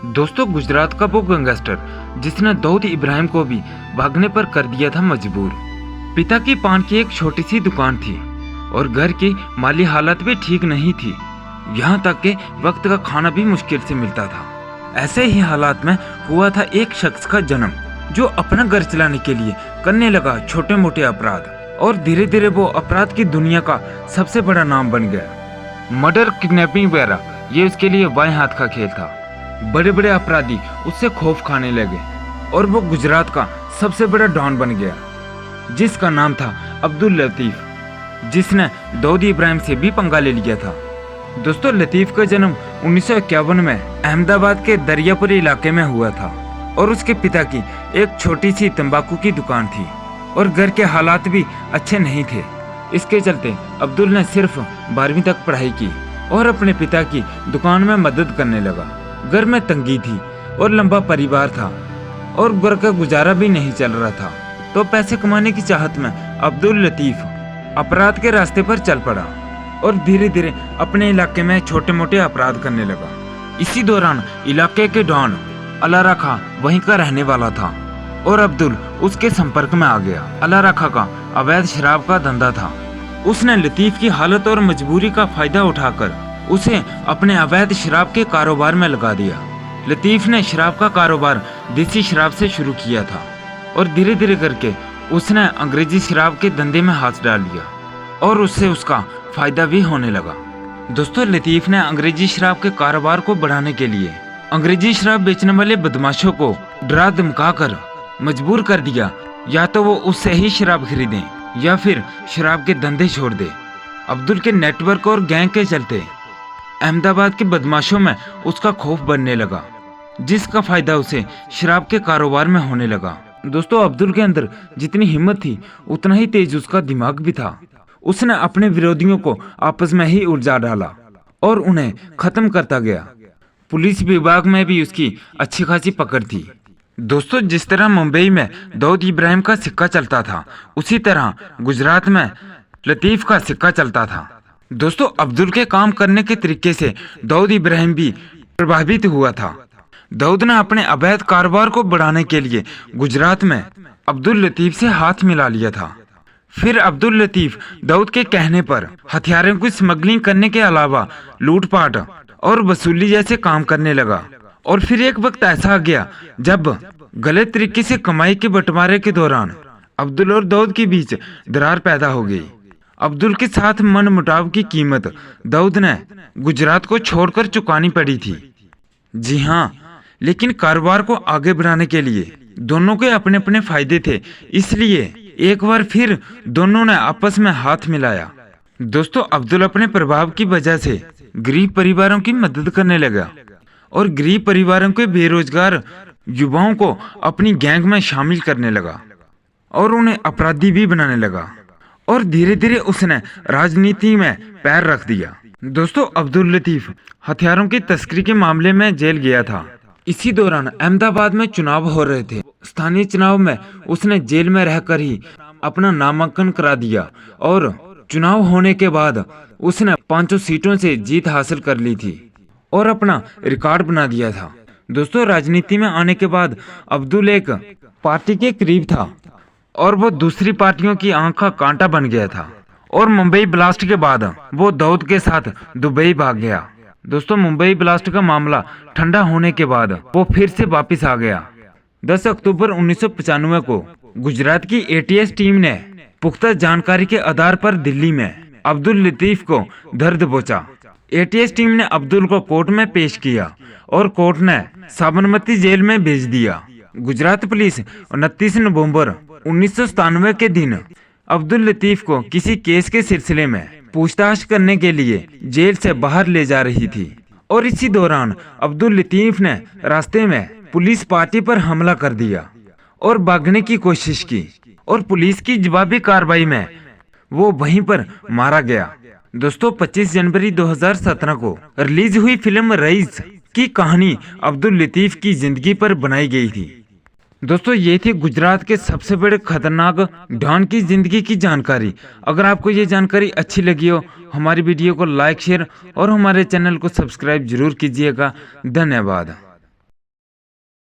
दोस्तों, गुजरात का वो गैंगस्टर जिसने दाऊद इब्राहिम को भी भागने पर कर दिया था मजबूर। पिता की पान की एक छोटी सी दुकान थी और घर की माली हालत भी ठीक नहीं थी। यहाँ तक कि वक्त का खाना भी मुश्किल से मिलता था। ऐसे ही हालात में हुआ था एक शख्स का जन्म जो अपना घर चलाने के लिए करने लगा छोटे मोटे अपराध, और धीरे धीरे वो अपराध की दुनिया का सबसे बड़ा नाम बन गया। मर्डर, किडनैपिंग वगैरह ये उसके लिए बाएं हाथ का खेल था। बड़े बड़े अपराधी उससे खौफ खाने लगे और वो गुजरात का सबसे बड़ा डॉन बन गया, जिसका नाम था अब्दुल लतीफ, जिसने दाऊद इब्राहिम से भी पंगा ले लिया था। दोस्तों, लतीफ का जन्म 1951 में अहमदाबाद के दरियापुरी इलाके में हुआ था और उसके पिता की एक छोटी सी तंबाकू की दुकान थी और घर के हालात भी अच्छे नहीं थे। इसके चलते अब्दुल ने सिर्फ 12वीं तक पढ़ाई की और अपने पिता की दुकान में मदद करने लगा। घर में तंगी थी और लंबा परिवार था और घर का गुजारा भी नहीं चल रहा था, तो पैसे कमाने की चाहत में अब्दुल लतीफ अपराध के रास्ते पर चल पड़ा और धीरे धीरे अपने इलाके में छोटे मोटे अपराध करने लगा। इसी दौरान इलाके के डॉन अलारा खां वहीं का रहने वाला था और अब्दुल उसके संपर्क में आ गया। अलारा खां का अवैध शराब का धंधा था। उसने लतीफ की हालत और मजबूरी का फायदा उठाकर उसे अपने अवैध शराब के कारोबार में लगा दिया। लतीफ ने शराब का कारोबार देसी शराब से शुरू किया था और धीरे धीरे करके उसने अंग्रेजी शराब के धंधे में हाथ डाल लिया और उससे उसका फायदा भी होने लगा। दोस्तों, लतीफ ने अंग्रेजी शराब के कारोबार को बढ़ाने के लिए अंग्रेजी शराब बेचने वाले बदमाशों को डरा धमका कर मजबूर कर दिया, या तो वो उससे ही शराब खरीदें या फिर शराब के धंधे छोड़ दे। अब्दुल के नेटवर्क और गैंग के चलते अहमदाबाद के बदमाशों में उसका खौफ बनने लगा, जिसका फायदा उसे शराब के कारोबार में होने लगा। दोस्तों, अब्दुल के अंदर जितनी हिम्मत थी उतना ही तेज उसका दिमाग भी था। उसने अपने विरोधियों को आपस में ही उलझा डाला और उन्हें खत्म करता गया। पुलिस विभाग में भी उसकी अच्छी खासी पकड़ थी। दोस्तों, जिस तरह मुंबई में दाऊद इब्राहिम का सिक्का चलता था, उसी तरह गुजरात में लतीफ का सिक्का चलता था। दोस्तों, अब्दुल के काम करने के तरीके से दाऊद इब्राहिम भी प्रभावित हुआ था। दाऊद ने अपने अवैध कारोबार को बढ़ाने के लिए गुजरात में अब्दुल लतीफ से हाथ मिला लिया था। फिर अब्दुल लतीफ दाऊद के कहने पर हथियारों की स्मगलिंग करने के अलावा लूटपाट और वसूली जैसे काम करने लगा। और फिर एक वक्त ऐसा आ गया जब गलत तरीके से कमाई के बंटवारे के दौरान अब्दुल और दाऊद के बीच दरार पैदा हो गई। अब्दुल के साथ मनमुटाव की कीमत दाऊद ने गुजरात को छोड़कर चुकानी पड़ी थी। जी हाँ, लेकिन कारोबार को आगे बढ़ाने के लिए दोनों के अपने अपने फायदे थे, इसलिए एक बार फिर दोनों ने आपस में हाथ मिलाया। दोस्तों, अब्दुल अपने प्रभाव की वजह से गरीब परिवारों की मदद करने लगा और गरीब परिवारों के बेरोजगार युवाओं को अपनी गैंग में शामिल करने लगा और उन्हें अपराधी भी बनाने लगा और धीरे धीरे उसने राजनीति में पैर रख दिया। दोस्तों, अब्दुल लतीफ हथियारों की तस्करी के मामले में जेल गया था। इसी दौरान अहमदाबाद में चुनाव हो रहे थे। स्थानीय चुनाव में उसने जेल में रहकर ही अपना नामांकन करा दिया और चुनाव होने के बाद उसने 500 सीटों से जीत हासिल कर ली थी और अपना रिकॉर्ड बना दिया था। दोस्तों, राजनीति में आने के बाद अब्दुल एक पार्टी के करीब था और वो दूसरी पार्टियों की आंख का कांटा बन गया था और मुंबई ब्लास्ट के बाद वो दाऊद के साथ दुबई भाग गया। दोस्तों, मुंबई ब्लास्ट का मामला ठंडा होने के बाद वो फिर से वापस आ गया। 10 अक्टूबर 1995 को गुजरात की एटीएस टीम ने पुख्ता जानकारी के आधार पर दिल्ली में अब्दुल लतीफ को धर दबोचा। एटीएस टीम ने अब्दुल को कोर्ट में पेश किया और कोर्ट ने साबरमती जेल में भेज दिया। गुजरात पुलिस 29 नवंबर 1997 के दिन अब्दुल लतीफ को किसी केस के सिलसिले में पूछताछ करने के लिए जेल से बाहर ले जा रही थी और इसी दौरान अब्दुल लतीफ ने रास्ते में पुलिस पार्टी पर हमला कर दिया और भागने की कोशिश की और पुलिस की जवाबी कार्रवाई में वो वहीं पर मारा गया। दोस्तों, 25 जनवरी 2017 को रिलीज हुई फिल्म रईस की कहानी अब्दुल लतीफ की जिंदगी पर बनाई गई थी। दोस्तों, ये थी गुजरात के सबसे बड़े खतरनाक डॉन की जिंदगी की जानकारी। अगर आपको ये जानकारी अच्छी लगी हो, हमारी वीडियो को लाइक, शेयर और हमारे चैनल को सब्सक्राइब जरूर कीजिएगा। धन्यवाद।